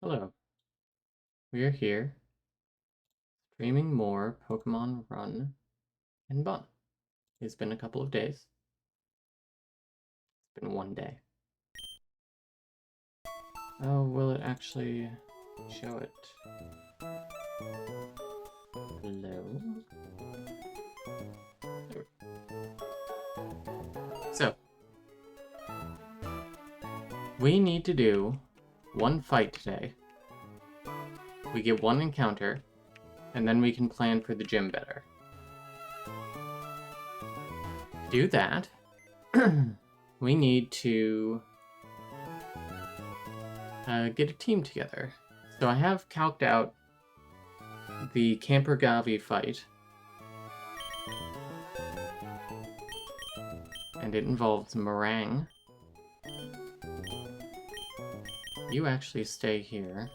Hello. We are here, streaming more Pokemon Run and Bun. It's been a couple of days. It's been one day. Oh, will it actually show it? Hello? There. So, we need to do one fight today. We get one encounter, and then we can plan for the gym better. To do that, we need to get a team together. So I have calced out the Camper Gavi fight, and it involves Meringue. You actually stay here.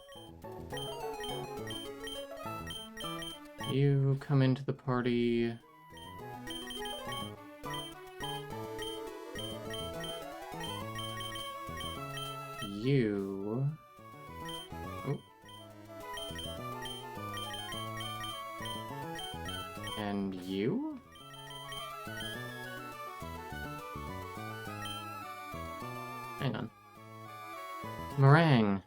You come into the party. You... Oh. And you? Hang on. Meringue.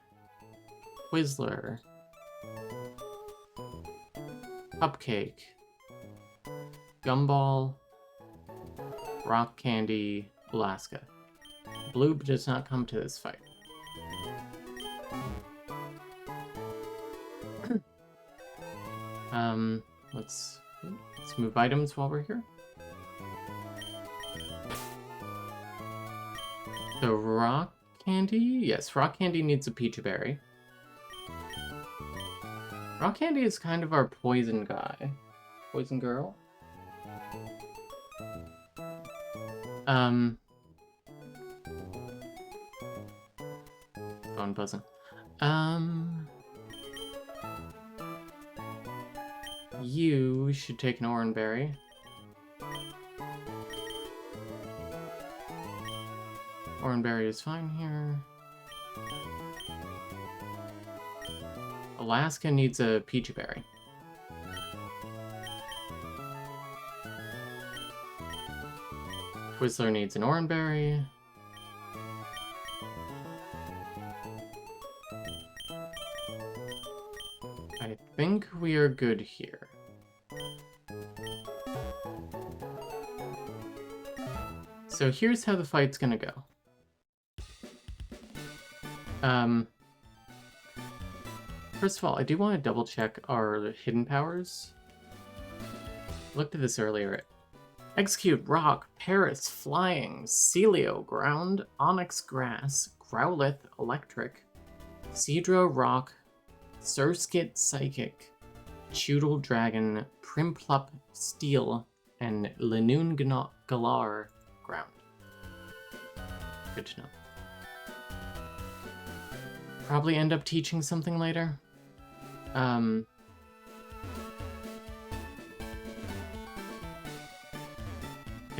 Whistler. Cupcake. Gumball. Rock Candy. Alaska. Blue does not come to this fight. Let's move items while we're here. So Rock Candy? Yes, Rock Candy needs a Peach Berry. Rock Candy is kind of our poison guy. Poison girl? Phone buzzing. You should take an Oranberry. Oranberry is fine here. Alaska needs a Peach Berry. Whistler needs an Oranberry. I think we are good here. So here's how the fight's gonna go. First of all, I do want to double check our hidden powers. Looked at this earlier. Execute Rock, Paris, Flying, Celio, Ground, Onyx Grass, Growlithe, Electric, Seadra, Rock, Surskit, Psychic, Choodle, Dragon, Primplup, Steel, and Lanoon Galar, Ground. Good to know. Probably end up teaching something later. I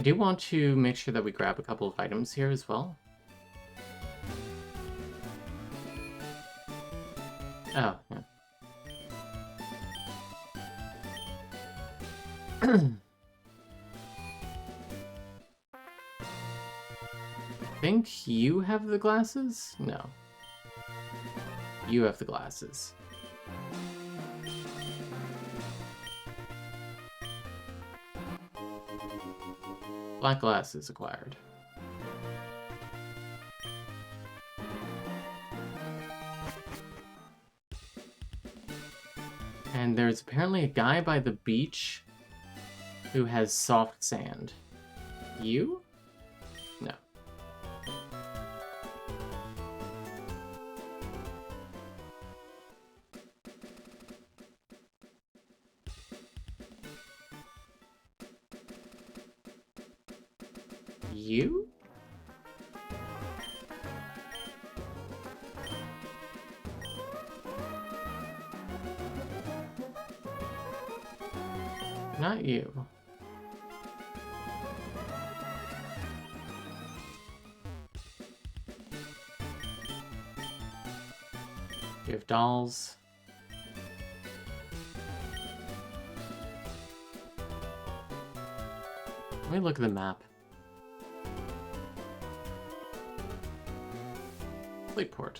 do want to make sure that we grab a couple of items here as well. Oh, yeah. Think you have the glasses? No. You have the glasses. Black glasses acquired. And there's apparently a guy by the beach who has soft sand. You? No. You? Not you. You have dolls. Let me look at the map. Playport.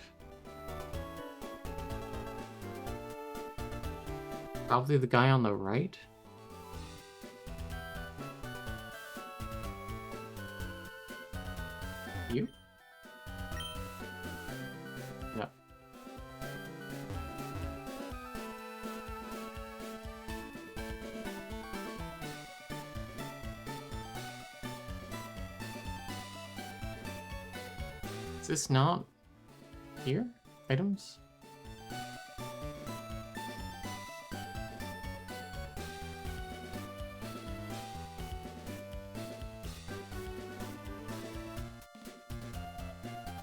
Probably the guy on the right. You? No. Is this not here? Items?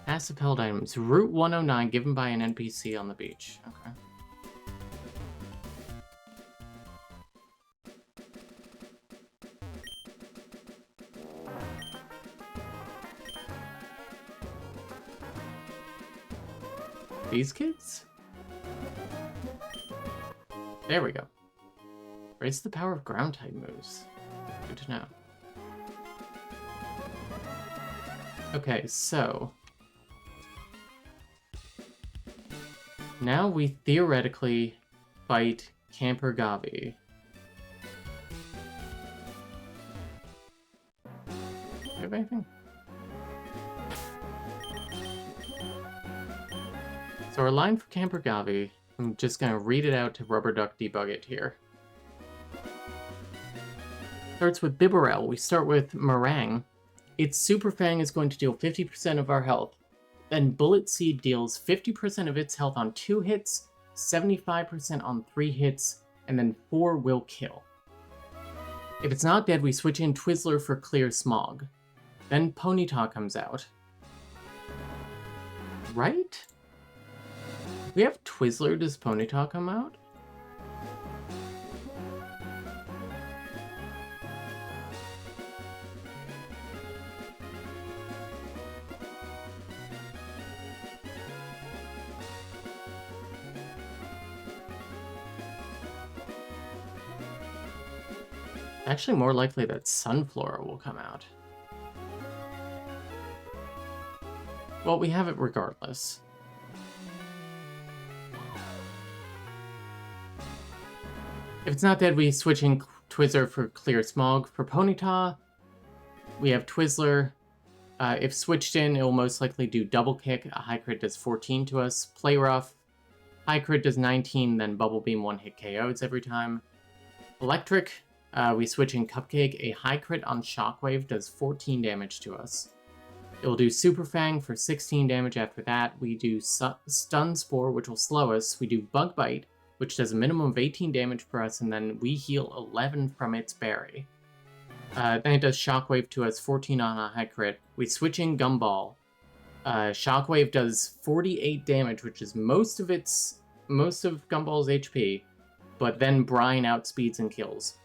Passive held items. Route 109 given by an NPC on the beach. Okay. These kids? There we go. Raise the power of ground type moves. Good to know. Okay, so now we theoretically fight Camper Gavi. Do you have anything? So our line for Camper Gavi, I'm just gonna read it out to Rubber Duck debug it here. Starts with Bibarel. We start with Meringue. Its Super Fang is going to deal 50% of our health. Then Bullet Seed deals 50% of its health on 2 hits, 75% on 3 hits, and then 4 will kill. If it's not dead, we switch in Twizzler for Clear Smog. Then Ponyta comes out. Right? We have Twizzler, does Ponyta come out? Actually more likely that Sunflora will come out. Well, we have it regardless. If it's not dead, we switch in Twizzler for Clear Smog. For Ponyta, we have Twizzler. If switched in, it will most likely do Double Kick. A high crit does 14 to us. Play Rough. High crit does 19, then Bubble Beam 1-hit KOs every time. Electric, we switch in Cupcake. A high crit on Shockwave does 14 damage to us. It will do Super Fang for 16 damage after that. We do Stun Spore, which will slow us. We do Bug Bite, which does a minimum of 18 damage for us, and then we heal 11 from its berry. Then it does Shockwave to us, 14 on a high crit. We switch in Gumball. Shockwave does 48 damage, which is most of Gumball's HP, but then Brine outspeeds and kills.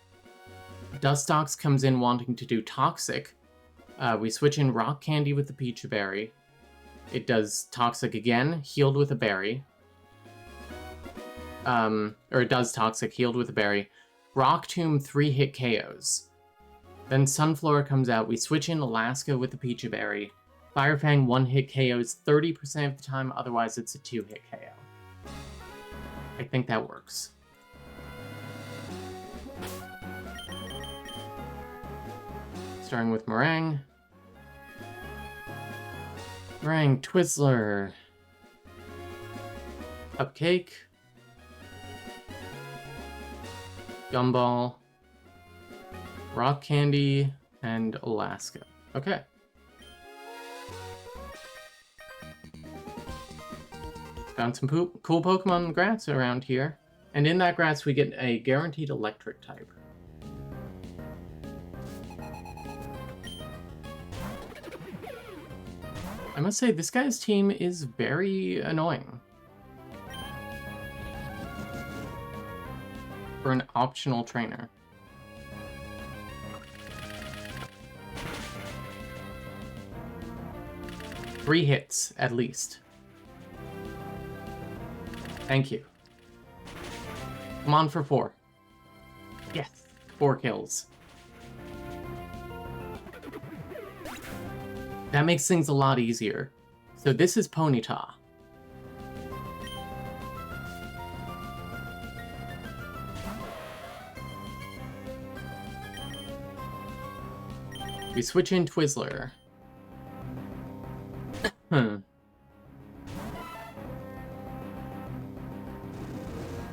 Dustox comes in wanting to do Toxic. We switch in Rock Candy with the Peach Berry. It does Toxic again, healed with a berry. Or it does Toxic, healed with a berry. Rock Tomb 3-hit KOs. Then Sunflora comes out, we switch in Alaska with the Peach Berry. Fire Fang 1-hit KOs 30% of the time, otherwise it's a 2-hit KO. I think that works. Starting with Meringue. Meringue, Twizzler. Cupcake. Gumball, Rock Candy, and Alaska. Okay. Found some cool Pokemon grass around here. And in that grass we get a guaranteed electric type. I must say, this guy's team is very annoying. For an optional trainer. Three hits, at least. Thank you. Come on for 4. Yes. 4 kills. That makes things a lot easier. So this is Ponyta. We switch in Twizzler.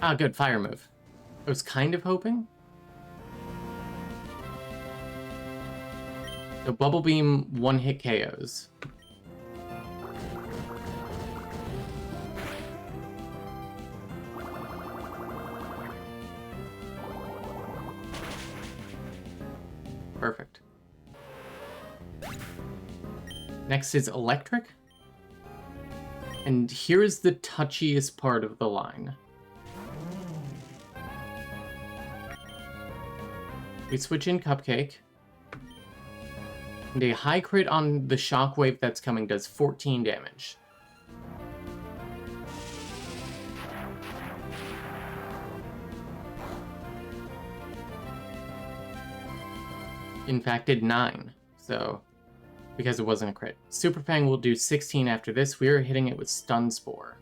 Ah, good, fire move. I was kind of hoping. So Bubble Beam 1-hit KOs. Perfect. Next is Electric. And here's the touchiest part of the line. We switch in Cupcake. And a high crit on the shockwave that's coming does 14 damage. In fact, did 9. So, because it wasn't a crit. Super Fang will do 16 after this. We are hitting it with Stun Spore.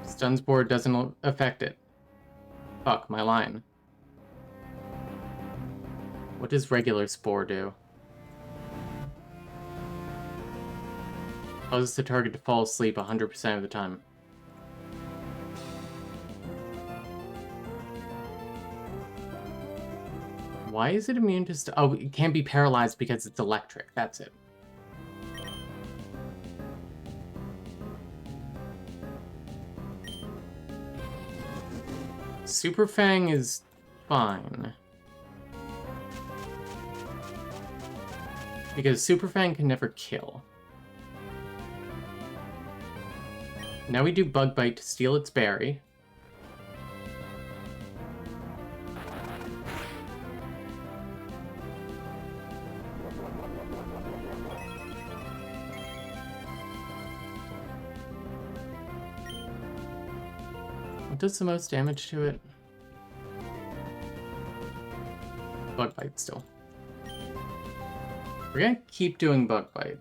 Stun Spore doesn't affect it. Fuck, my line. What does regular Spore do? Causes the target to fall asleep 100% of the time. Why is it immune to oh, it can't be paralyzed because it's electric. That's it. Super Fang is fine. Because Super Fang can never kill. Now we do Bug Bite to steal its berry. What does the most damage to it? Bug Bite still. We're gonna keep doing Bug Bite.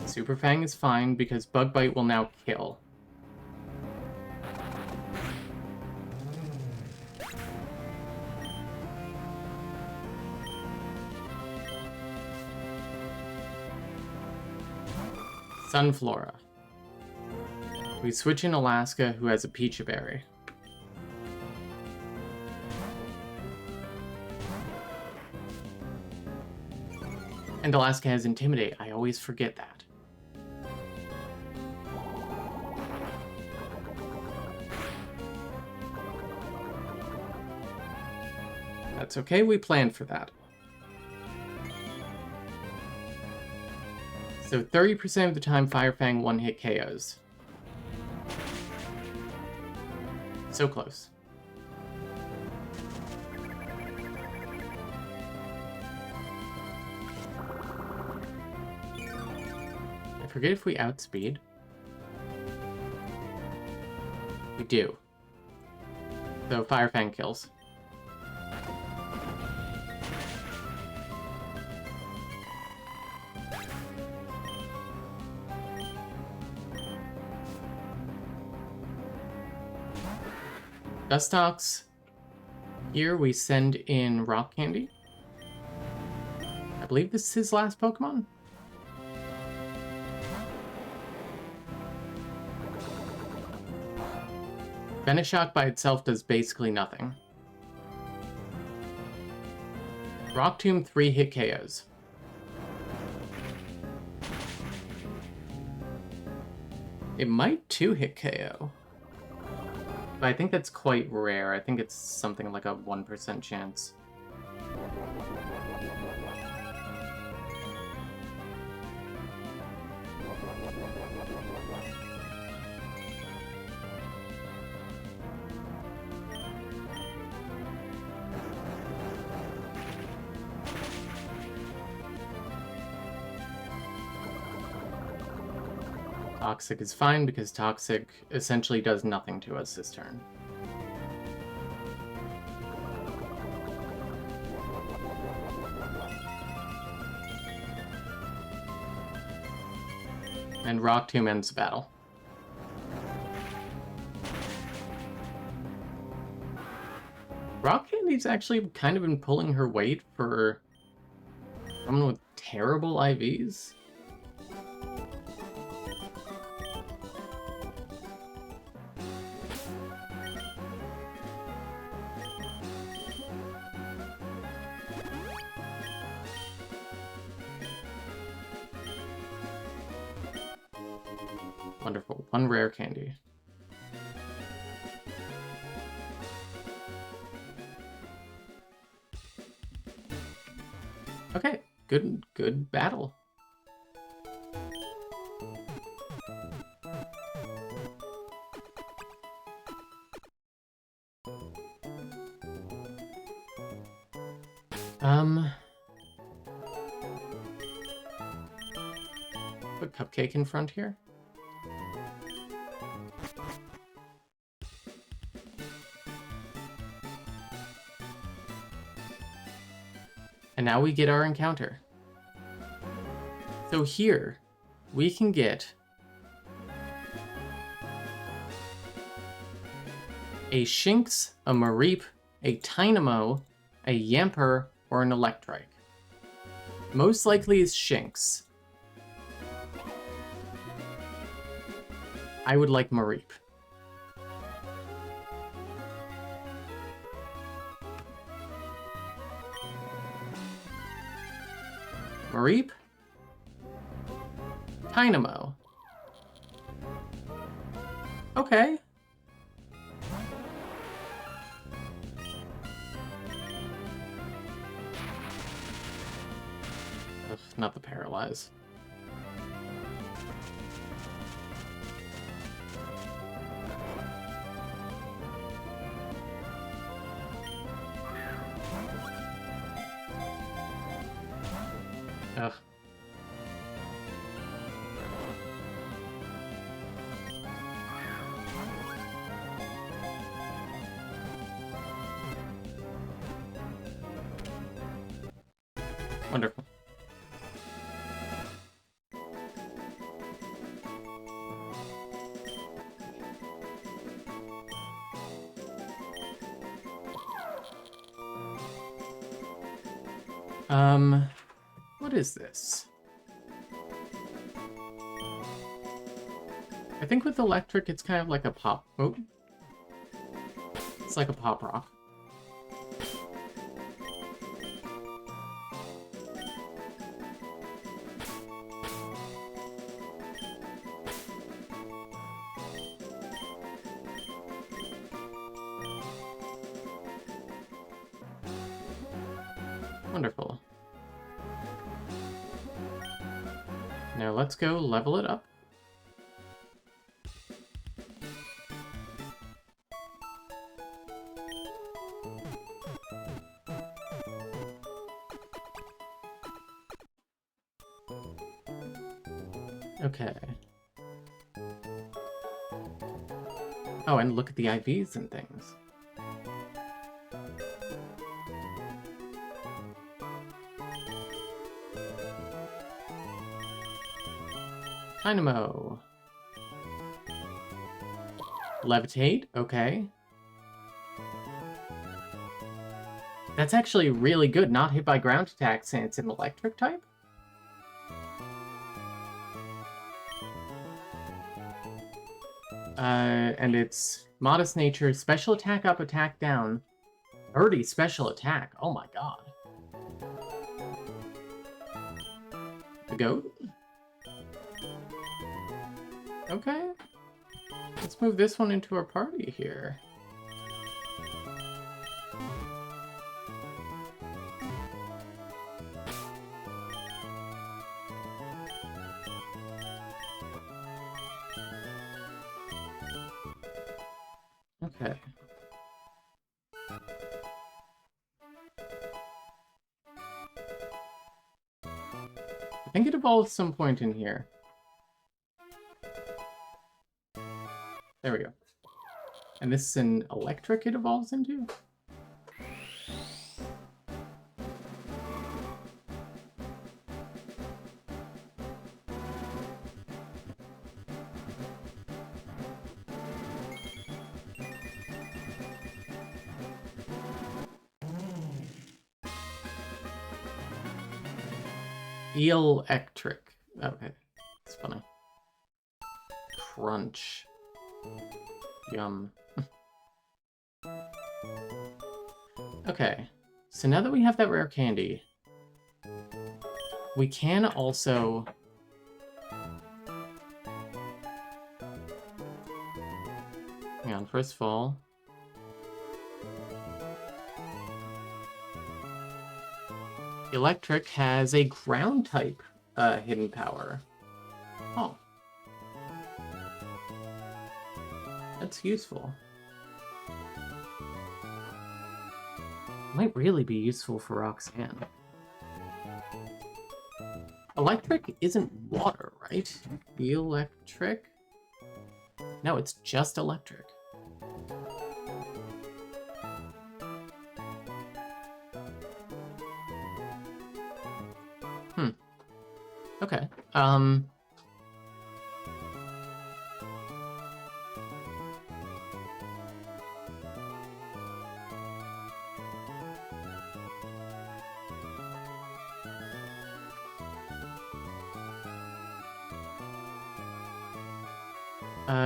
Super Fang is fine because Bug Bite will now kill. Sunflora. We switch in Alaska, who has a Peach Berry. And Alaska has Intimidate. I always forget that. That's okay, we planned for that. So 30% of the time, Fire Fang 1-hit KOs. So close. I forget if we outspeed. We do. So Fire Fang kills. Dustox. Here we send in Rock Candy. I believe this is his last Pokemon. Venoshock by itself does basically nothing. Rock Tomb, 3 hit KOs. It might 2 hit KO. But I think that's quite rare. I think it's something like a 1% chance. Toxic is fine because Toxic essentially does nothing to us this turn. And Rock Tomb ends the battle. Rock Candy's actually kind of been pulling her weight for someone with terrible IVs. Wonderful. 1 rare candy. Okay, good battle. Put Cupcake in front here. And now we get our encounter. So here, we can get a Shinx, a Mareep, a Tynamo, a Yamper, or an Electrike. Most likely is Shinx. I would like Mareep. Mareep, Tynamo. Okay. Ugh, not the Paralyze. Ugh. Wonderful. What is this? I think with Electric, it's kind of like a pop. Oh. It's like a pop rock. Wonderful. Now let's go level it up. Okay. Oh, and look at the IVs and things. Dynamo. Levitate, okay. That's actually really good. Not hit by ground attacks and it's an electric type? And it's Modest Nature, special attack up, attack down. 30 special attack, oh my god. goat? Okay. Let's move this one into our party here. Okay. I think it evolves some point in here. There we go. And this is an electric it evolves into? Electric. Okay, it's funny. Crunch. Yum. Okay, so now that we have that rare candy, we can also... Hang on, first of all... Electric has a ground type hidden power. Oh. That's useful. Might really be useful for Roxanne. Electric isn't water, right? Electric? No, it's just electric. Okay.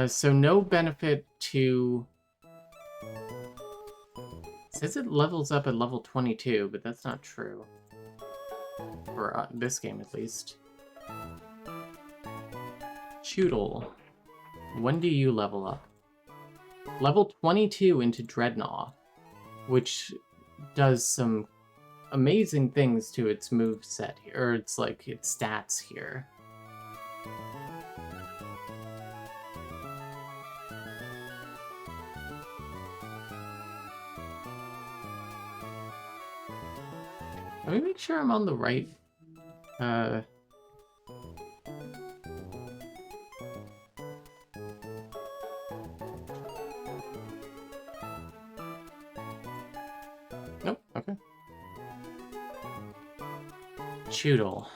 So no benefit to... It says it levels up at level 22, but that's not true. For this game, at least. Choodle. When do you level up? Level 22 into Dreadnought, which does some amazing things to its moveset here, or it's like its stats here. Let me make sure I'm on the right... Nope, okay. Choodle.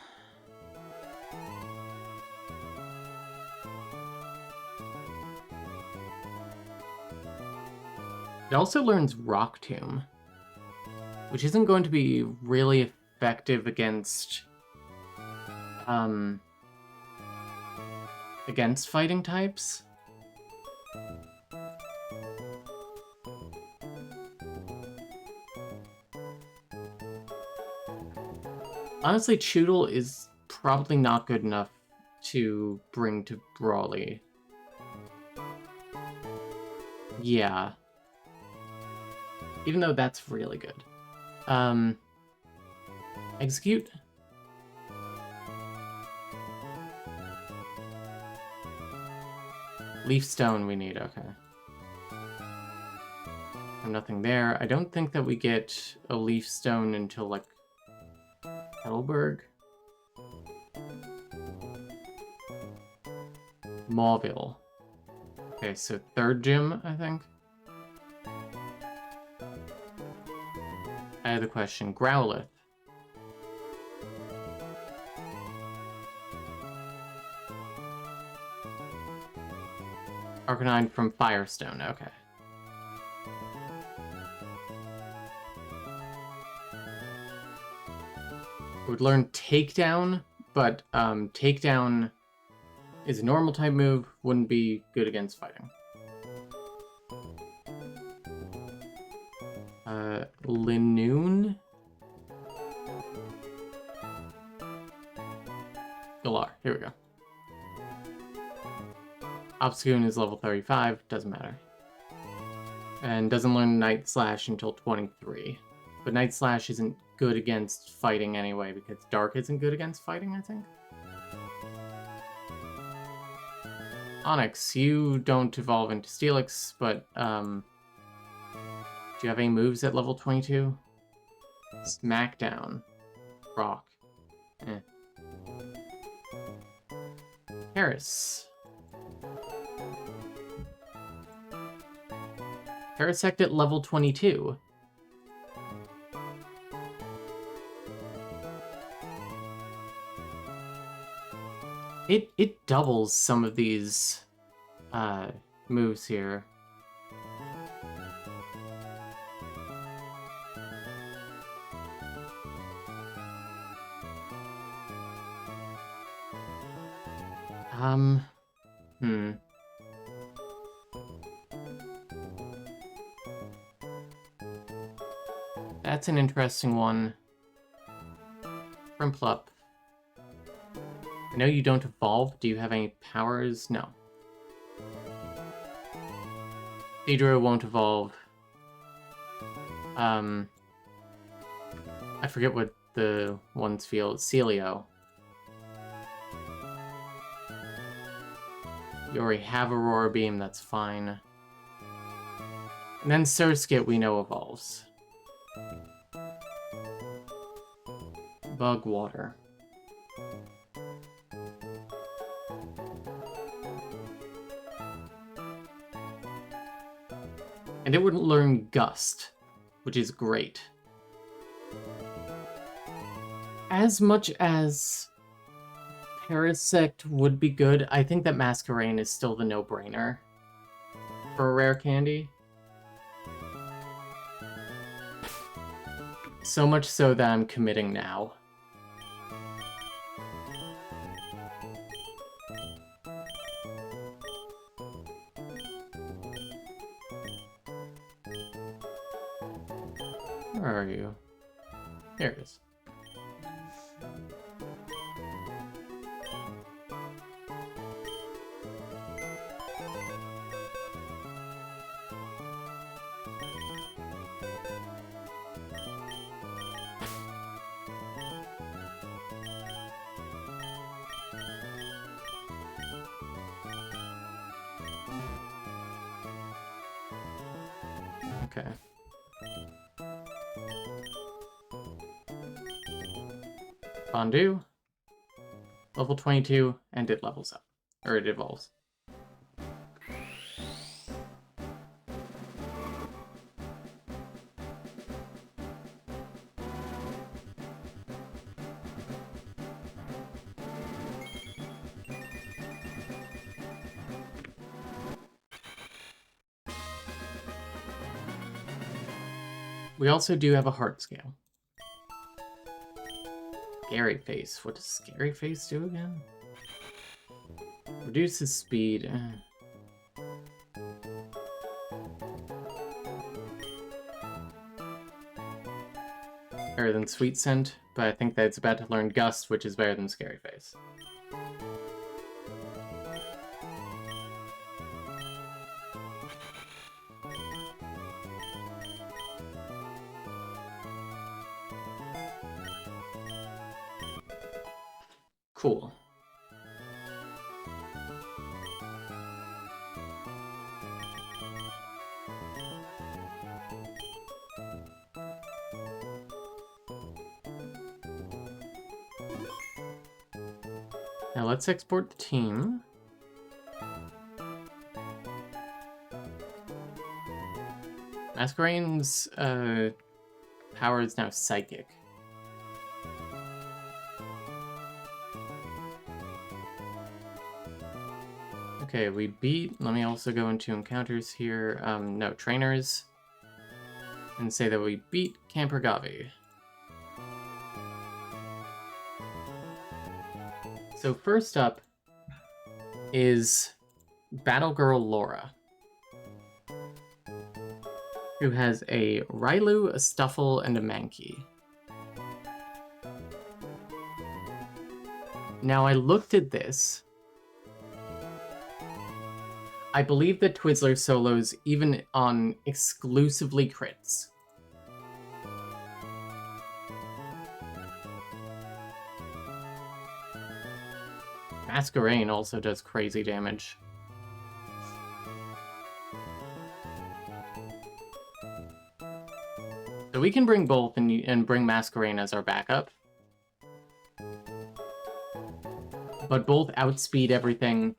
It also learns Rock Tomb, which isn't going to be really effective against fighting types. Honestly, Choodle is probably not good enough to bring to Brawly. Yeah. Even though that's really good. Execute. Leaf Stone we need, okay. Nothing there. I don't think that we get a Leaf Stone until, like, Heidelberg. Mauville. Okay, so third gym, I think. I had the question. Growlithe. Arcanine from Firestone, okay. Would learn Takedown, but Takedown is a normal type move, wouldn't be good against fighting. Linoon? here we go. Obstagoon is level 35, doesn't matter. And doesn't learn Night Slash until 23. But Night Slash isn't good against fighting anyway, because Dark isn't good against fighting, I think. Onyx, you don't evolve into Steelix, but, do you have any moves at level 22? Smackdown. Rock. Eh. Paris. Parasect at level 22. It doubles some of these moves here. That's an interesting one. Frimplup. I know you don't evolve. Do you have any powers? No. Seadra won't evolve. I forget what the ones feel. Celio. You already have Aurora Beam, that's fine. And then Surskit we know evolves. Bug Water. And it wouldn't learn Gust, which is great. As much as Parasect would be good, I think that Masquerain is still the no-brainer for a rare candy. So much so that I'm committing now. Where are you? There it is. Okay. Fondue. Level 22, and it levels up. Or it evolves. We also do have a heart scale. Scary Face. What does Scary Face do again? Reduces speed. Better than Sweet Scent, but I think that it's about to learn Gust, which is better than Scary Face. Cool. Now let's export the team. Masquerain's power is now Psychic. Okay, we beat, let me also go into encounters here, no, trainers, and say that we beat Camper Gavi. So first up is Battle Girl Laura, who has a Railu, a Stuffle, and a Mankey. Now, I looked at this. I believe that Twizzler solos even on exclusively crits. Masquerain also does crazy damage. So we can bring both and bring Masquerain as our backup. But both outspeed everything.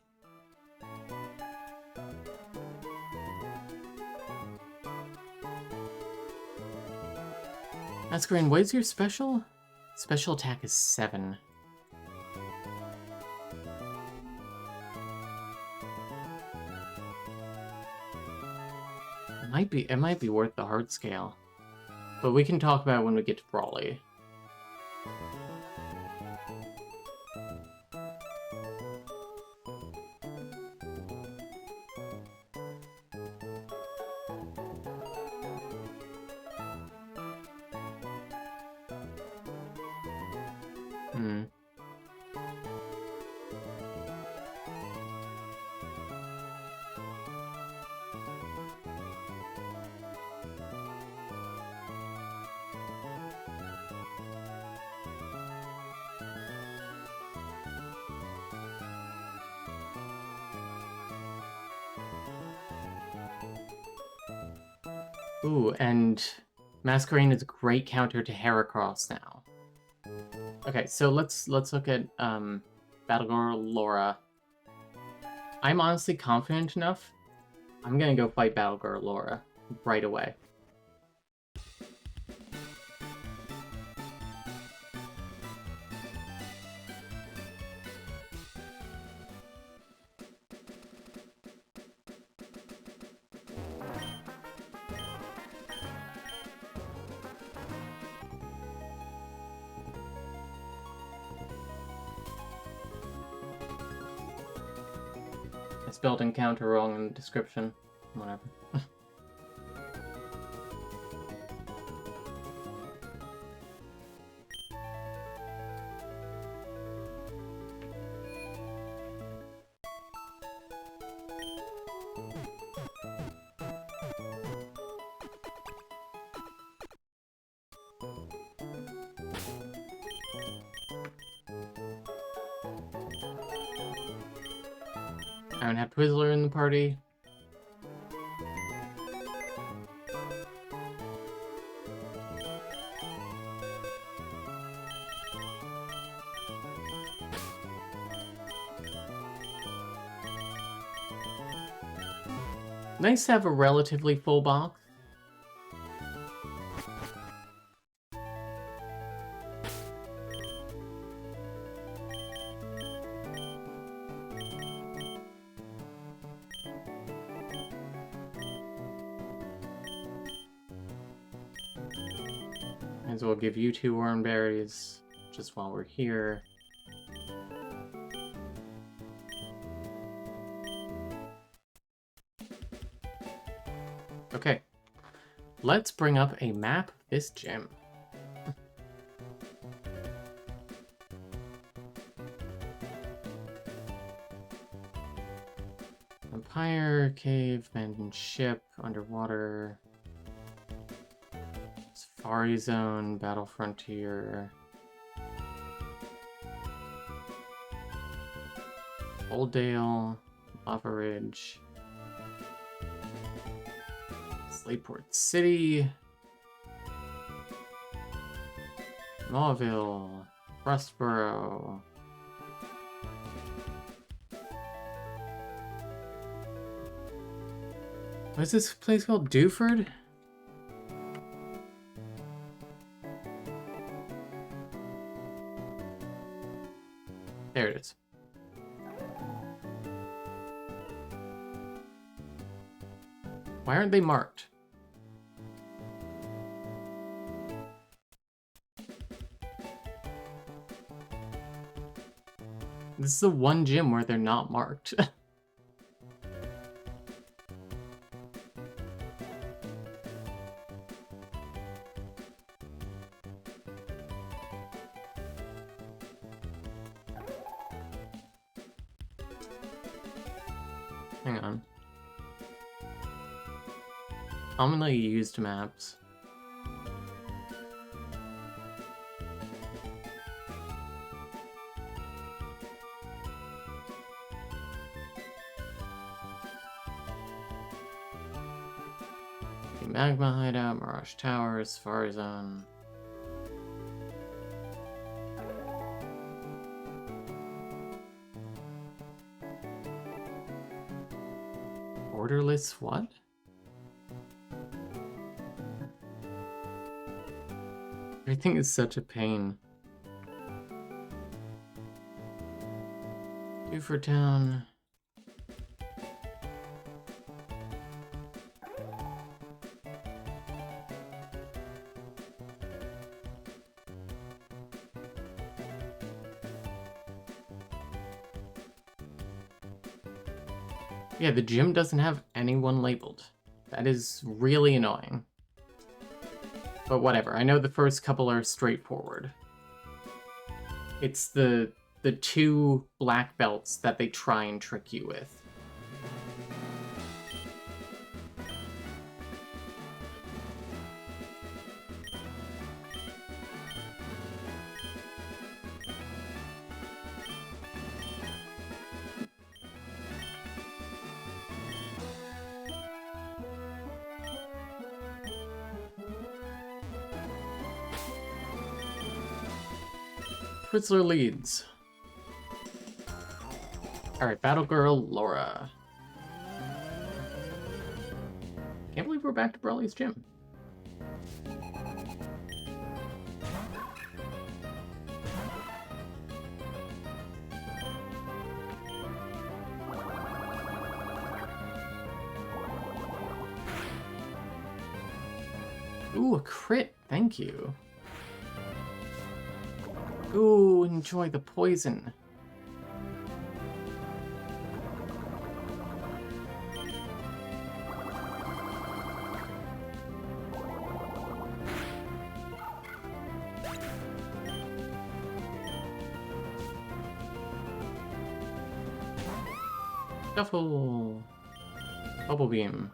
Masquerain, what is your special? Special attack is 7. It might be worth the heart scale. But we can talk about it when we get to Brawly. Ooh, and Masquerain is a great counter to Heracross now. Okay, so let's look at Battlegirl Laura. I'm honestly confident enough. I'm gonna go fight Battlegirl Laura right away. I spelled encounter wrong in the description. Whatever. I don't have Twizzler in the party. Nice to have a relatively full box. Might as well give you 2 worm berries just while we're here. Okay, let's bring up a map of this gym. Empire, cave, abandoned ship, underwater, Safari Zone, Battle Frontier, Oldale, Lava Ridge, Slateport City, Mawville, Frostboro. What's this place called? Dewford? There it is. Why aren't they marked? This is the one gym where they're not marked. Hang on. Commonly used maps. Magma Hideout, Mirage Tower, Safari Zone. Borderless what? Everything is such a pain. Do for town. Yeah, the gym doesn't have anyone labeled. That is really annoying. But whatever, I know the first couple are straightforward. It's the two black belts that they try and trick you with. Fritzler leads. Alright, Battle Girl, Laura. Can't believe we're back to Brawly's gym. Ooh, a crit, thank you. Ooh, enjoy the poison. Shuffle. Bubble beam.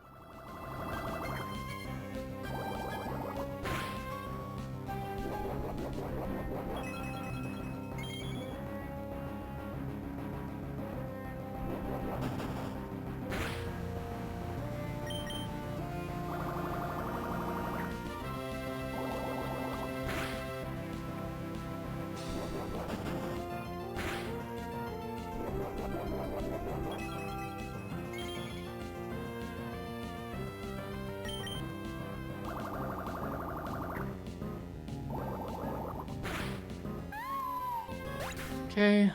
Okay.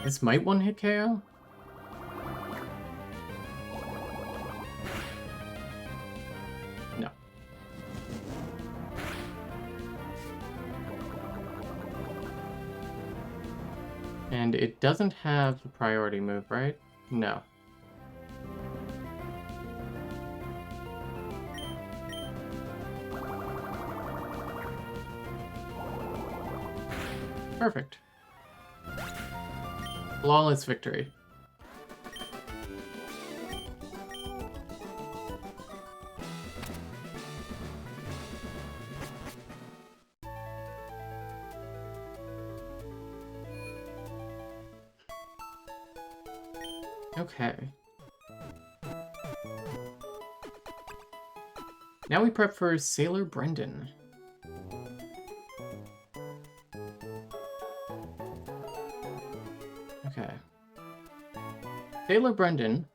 This might one-hit KO. No. And it doesn't have a priority move, right? No. Perfect. Flawless victory. Okay. Now we prep for Sailor Brendan. Okay. Sailor Brendan.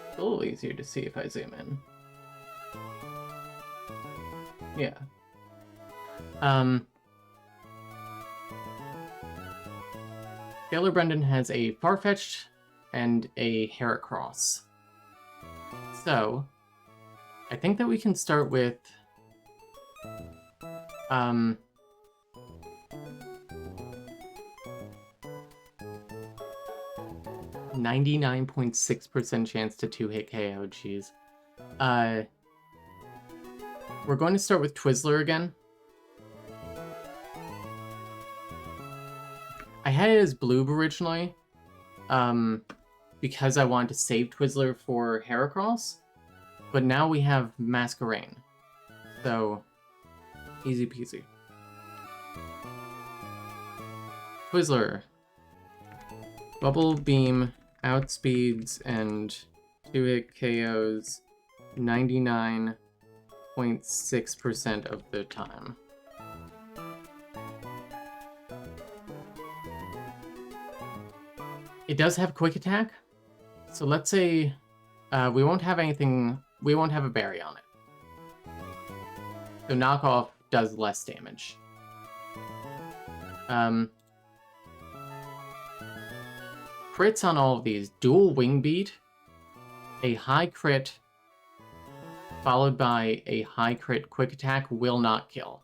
It's a little easier to see if I zoom in. Yeah. Sailor Brendan has a Farfetch'd and a Heracross. So, I think that we can start with 99.6% chance to 2-hit KO, jeez. We're going to start with Twizzler again. I had it as Bloob originally, because I wanted to save Twizzler for Heracross, but now we have Masquerain, so easy peasy. Twizzler. Bubble Beam outspeeds and 2-hit KOs 99.6% of the time. It does have quick attack, so let's say we won't have a berry on it. So knockoff does less damage. Crits on all of these. Dual Wing Beat, a high crit, followed by a high crit quick attack will not kill.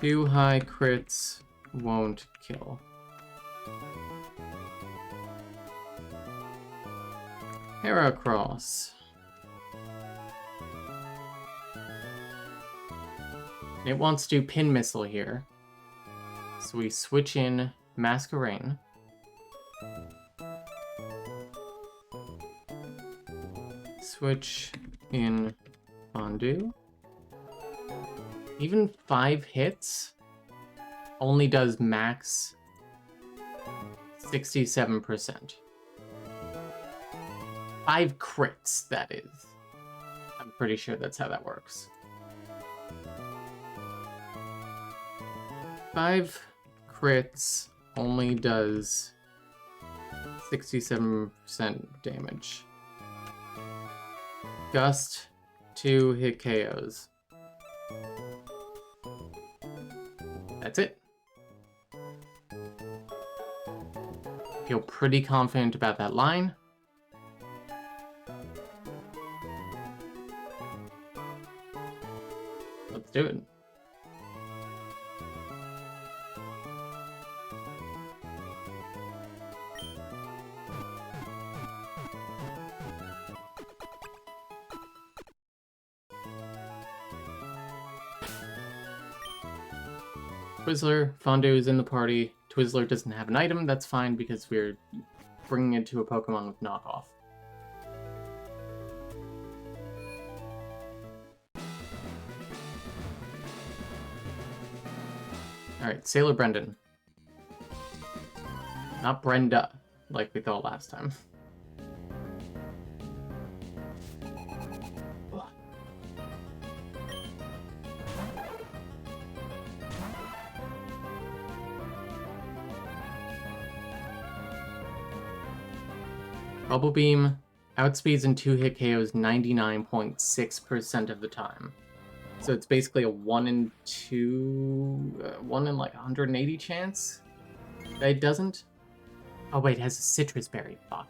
Two high crits won't kill. Heracross. It wants to do Pin Missile here. So we switch in Masquerain. Switch in Fondue. Even 5 hits only does max 67%. 5 crits, that is. I'm pretty sure that's how that works. 5 crits only does 67% damage. Gust, 2 hit KOs. That's it. Feel pretty confident about that line. Let's do it. Twizzler, Fondue is in the party. Twizzler doesn't have an item, that's fine because we're bringing it to a Pokemon with knockoff. Alright, Sailor Brendan. Not Brenda, like we thought last time. Bubble Beam outspeeds and 2-hit KOs 99.6% of the time. So it's basically a 1 in like 180 chance that it doesn't. Oh wait, it has a citrus berry. Fuck.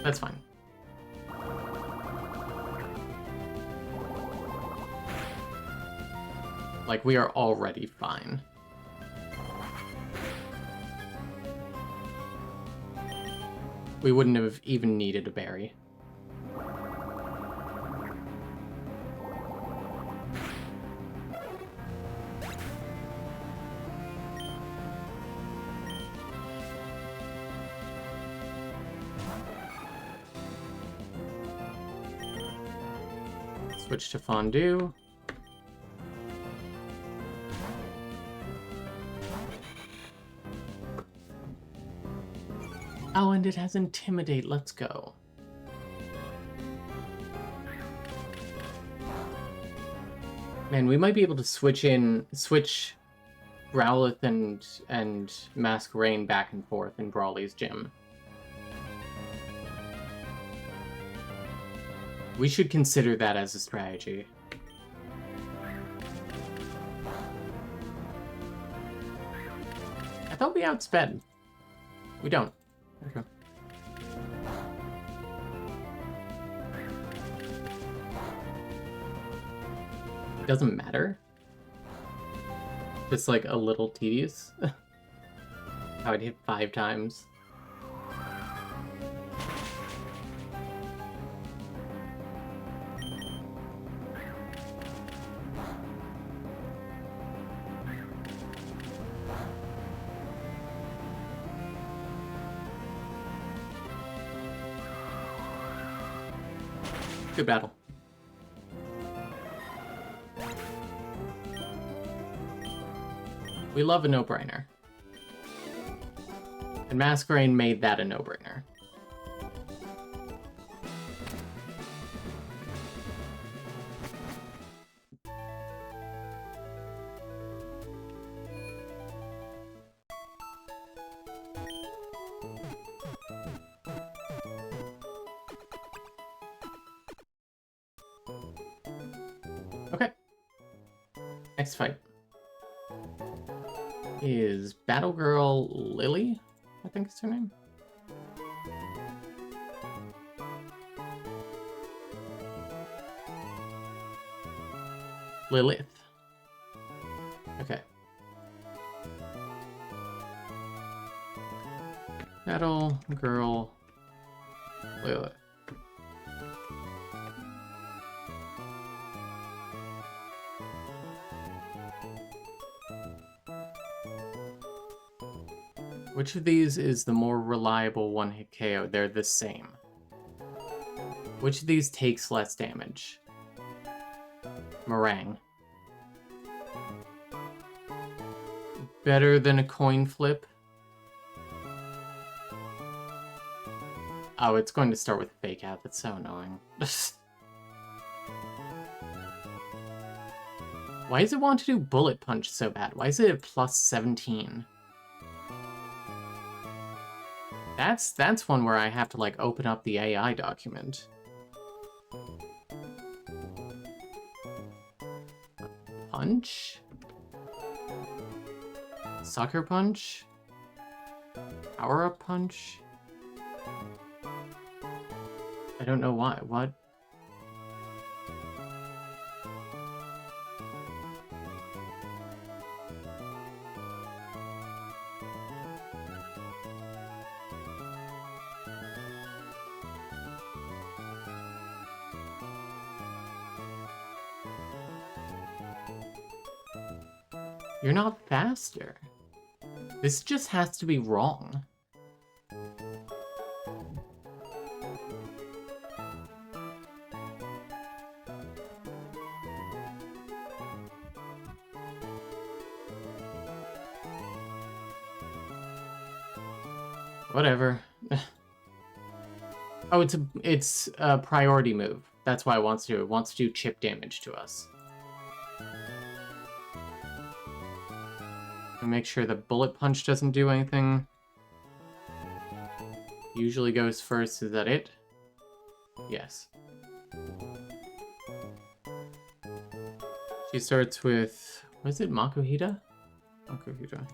That's fine. Like, we are already fine. We wouldn't have even needed a berry. Switch to Fondue. Oh, and it has Intimidate. Let's go. Man, we might be able to switch Growlithe and Masquerain back and forth in Brawly's gym. We should consider that as a strategy. I thought we outsped. We don't. Okay. Doesn't matter. Just like a little tedious. How I'd hit 5 times. Good battle. We love a no-brainer. And Masquerade made that a no-brainer. Okay. Next fight is Battle Girl Lily, I think is her name. Lilith. Okay. Battle Girl Lilith. Which of these is the more reliable one-hit KO? They're the same. Which of these takes less damage? Meringue. Better than a coin flip? Oh, it's going to start with Fake Out. That's so annoying. Why does it want to do Bullet Punch so bad? Why is it at plus 17? That's one where I have to, like, open up the AI document. Punch? Sucker Punch? Power Up Punch? I don't know why. What? You're not faster. This just has to be wrong. Whatever. Oh, it's a priority move. That's why it wants to do. It wants to do chip damage to us. Make sure the Bullet Punch doesn't do anything. Usually goes first. Is that it? Yes. She starts with... what is it? Makuhita? Makuhita.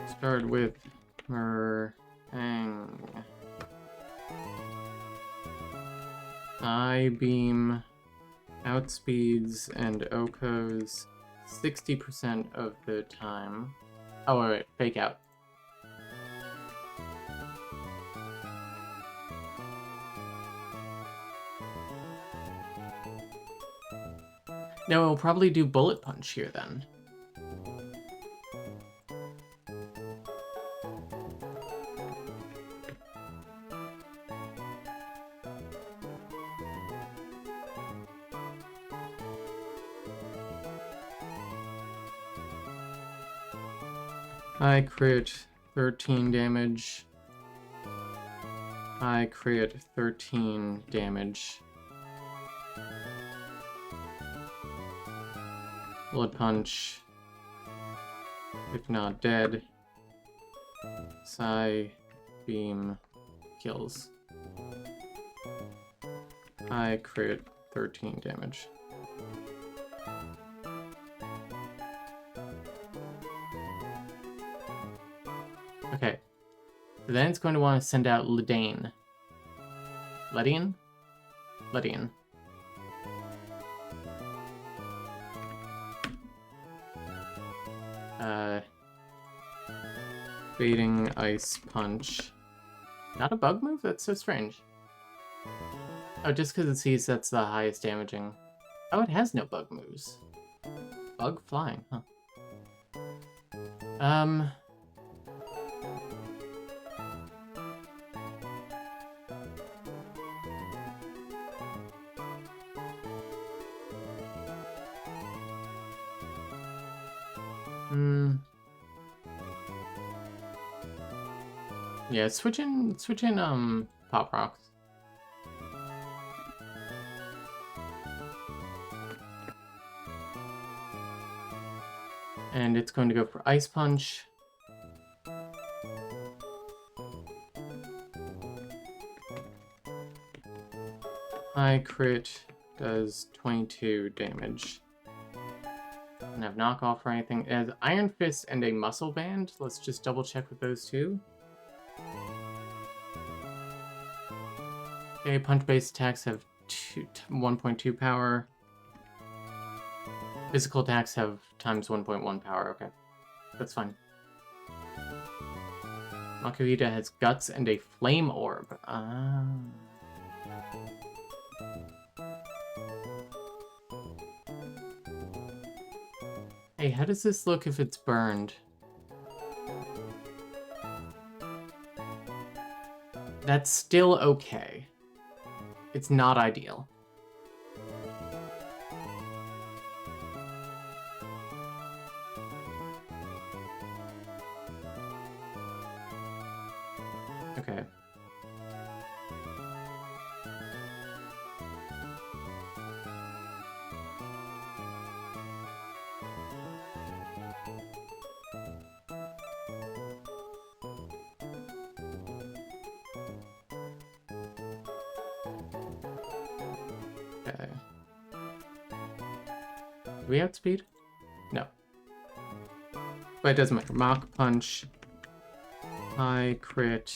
Start with Meringue. I-beam outspeeds and Oko's 60% of the time. Oh, wait, Fake Out. No, it'll probably do Bullet Punch here then. I crit 13 damage. I crit 13 damage. Bullet Punch. If not dead. Psy Beam kills. I crit 13 damage. Okay. So then it's going to want to send out Ledane. Ledian? Ledian. Baiting Ice Punch. Not a bug move? That's so strange. Oh, just because it sees that's the highest damaging. Oh, it has no bug moves. Bug flying, huh? Yeah, switching Pop Rocks. And it's going to go for Ice Punch. High crit does 22 damage. Doesn't have knockoff or anything. It has Iron Fist and a Muscle Band. Let's just double check with those two. Okay, punch-based attacks have 1.2 power. Physical attacks have times 1.1 power. Okay, that's fine. Makuhita has Guts and a Flame Orb. Ah. Hey, how does this look if it's burned? That's still okay. It's not ideal. Okay. Okay. Do we outspeed? No. But it doesn't matter. Mach Punch. High crit.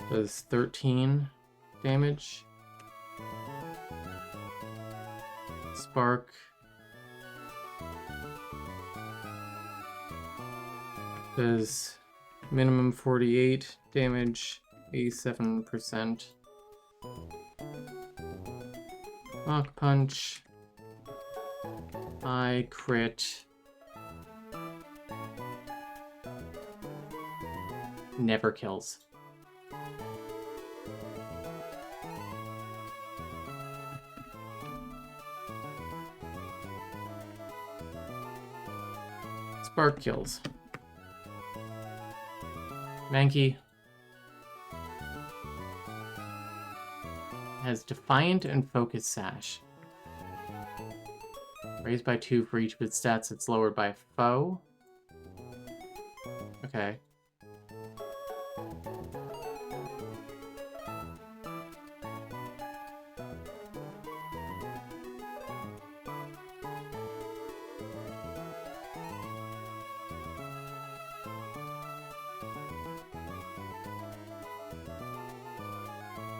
Does 13 damage. Spark. Does minimum 48 damage. 87%. Mach Punch. High crit. Never kills. Spark kills. Mankey has Defiant and Focus Sash. Raised by 2 for each of its stats. It's lowered by foe. Okay.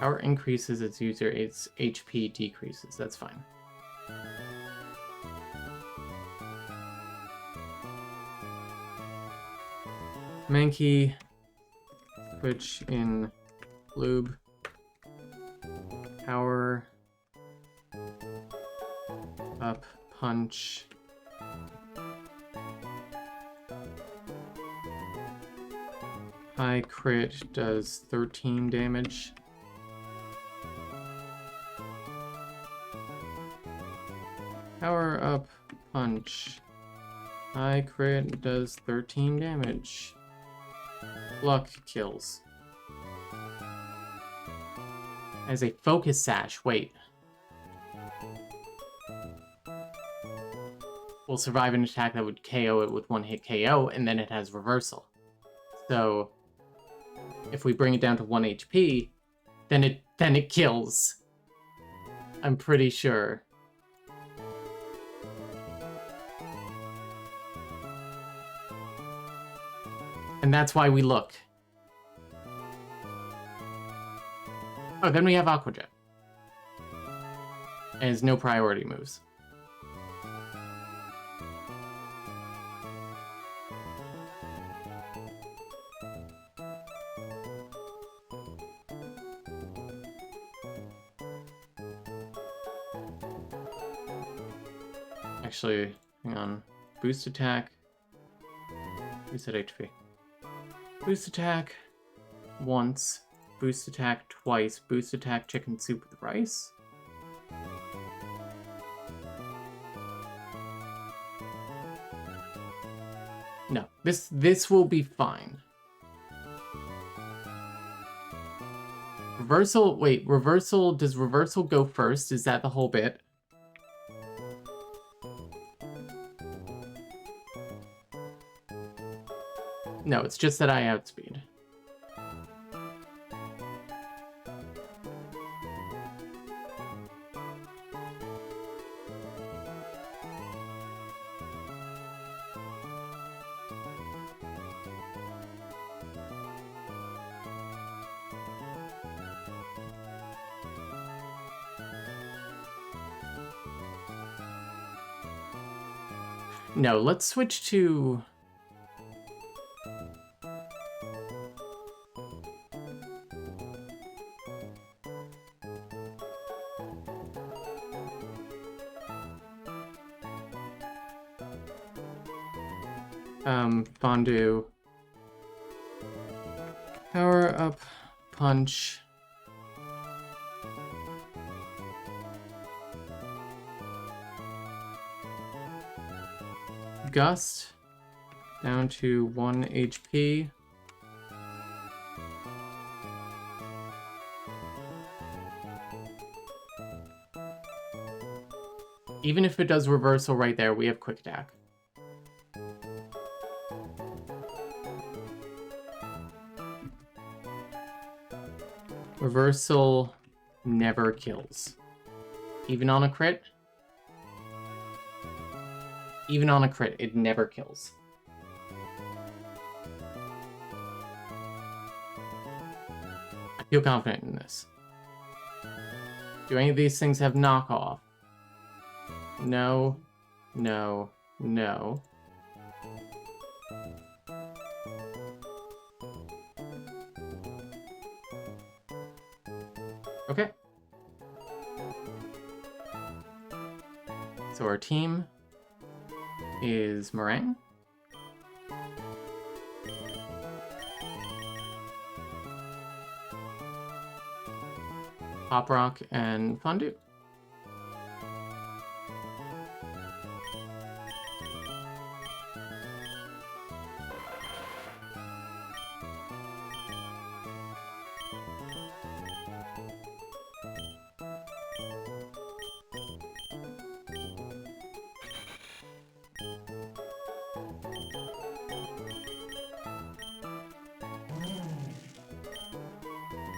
Power increases its user, its HP decreases. That's fine. Mankey, switch in lube. Power up, punch. High crit does 13 damage. Power up, punch. High crit does 13 damage. Luck kills. As a focus sash, wait. Will survive an attack that would KO it with one hit KO, and then it has reversal. So, if we bring it down to 1 HP, then it kills. I'm pretty sure. And that's why we look. Oh, then we have Aqua Jet. And it's no priority moves. Actually, hang on. Boost attack. Boost at HP. Boost attack once. Boost attack twice. Boost attack chicken soup with rice. No, this will be fine. Reversal, wait, reversal, does reversal go first? Is that the whole bit? No, it's just that I outspeed. No, let's switch to... Fondue. Power up, punch. Gust down to 1 HP. Even if it does reversal right there, we have quick attack. Reversal never kills. Even on a crit? Even on a crit, it never kills. I feel confident in this. Do any of these things have knockoff? No, no, no. Okay. So our team is Meringue. Pop Rock and Fondue.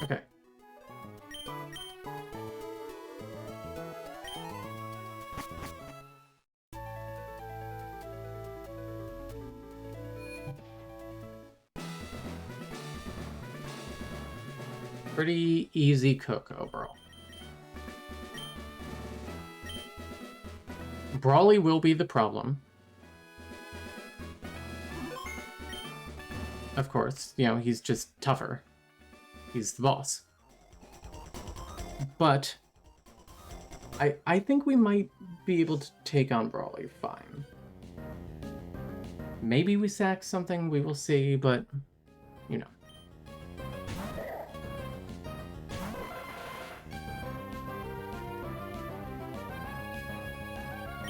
Okay. Pretty easy cook overall. Brawly will be the problem. Of course, you know, he's just tougher. He's the boss. But I think we might be able to take on Brawly fine. Maybe we sack something, we will see, but you know.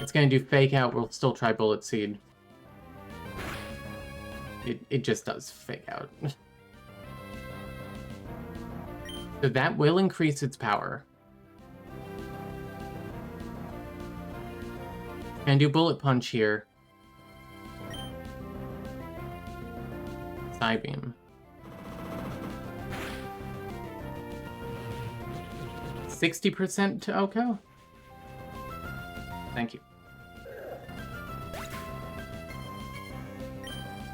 It's gonna do fake out, we'll still try Bullet Seed. It just does fake out. So that will increase its power. And do Bullet Punch here. Psybeam. 60% to Oko? Thank you.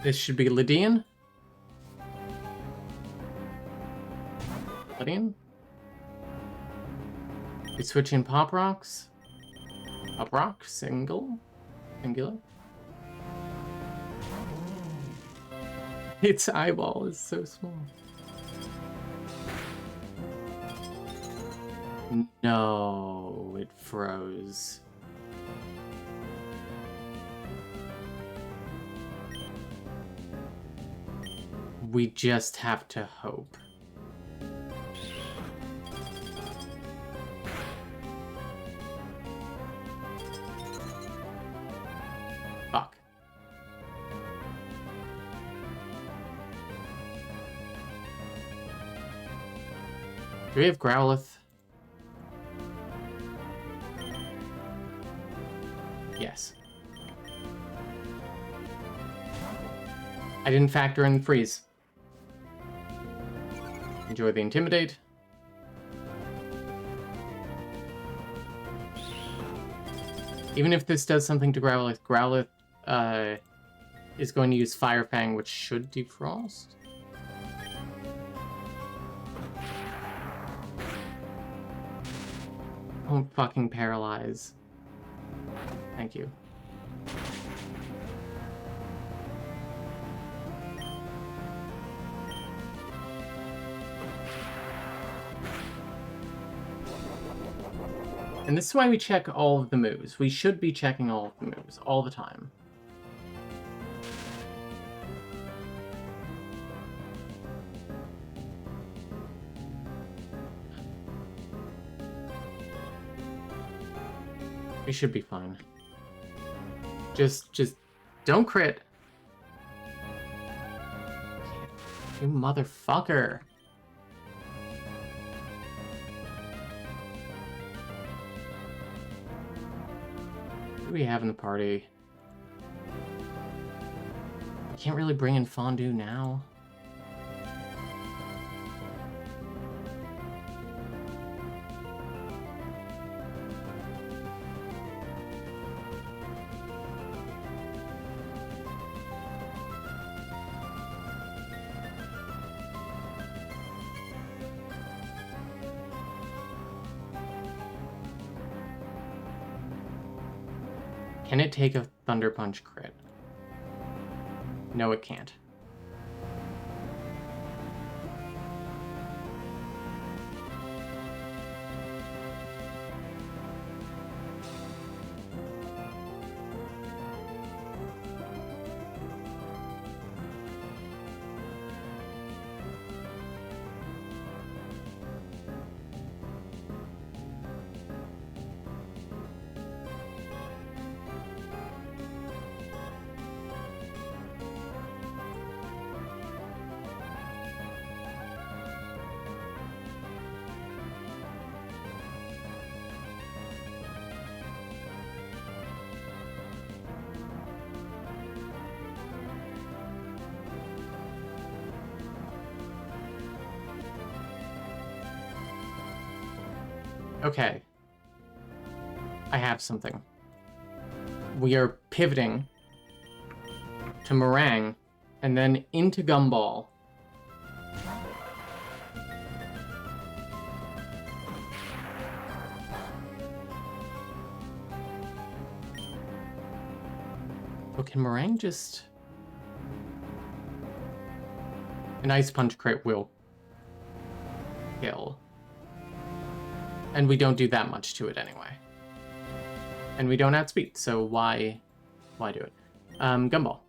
This should be Lydian. Obsidian. We switch in Pop Rocks. Pop Rock, singular. Its eyeball is so small. No, it froze. We just have to hope. Fuck. Do we have Growlithe? Yes. I didn't factor in freeze. Enjoy the Intimidate. Even if this does something to Growlithe, Growlithe is going to use Fire Fang, which should defrost. Don't fucking paralyze. Thank you. And this is why we check all of the moves. We should be checking all of the moves all the time. We should be fine. Just don't crit. You motherfucker. What do we have in the party? I can't really bring in Fondue now. Can it take a Thunder Punch crit? No, it can't. Okay. I have something. We are pivoting to Meringue and then into Gumball. Oh, can Meringue just... An Ice Punch crit will kill. And we don't do that much to it anyway. And we don't outspeed, so why do it? Gumball.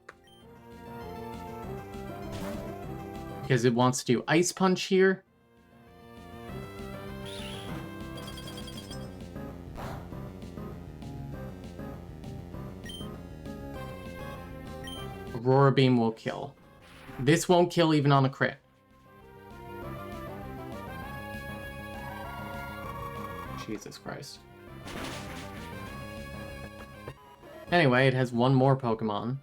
Because it wants to do Ice Punch here. Aurora Beam will kill. This won't kill even on a crit. Jesus Christ. Anyway, it has one more Pokemon.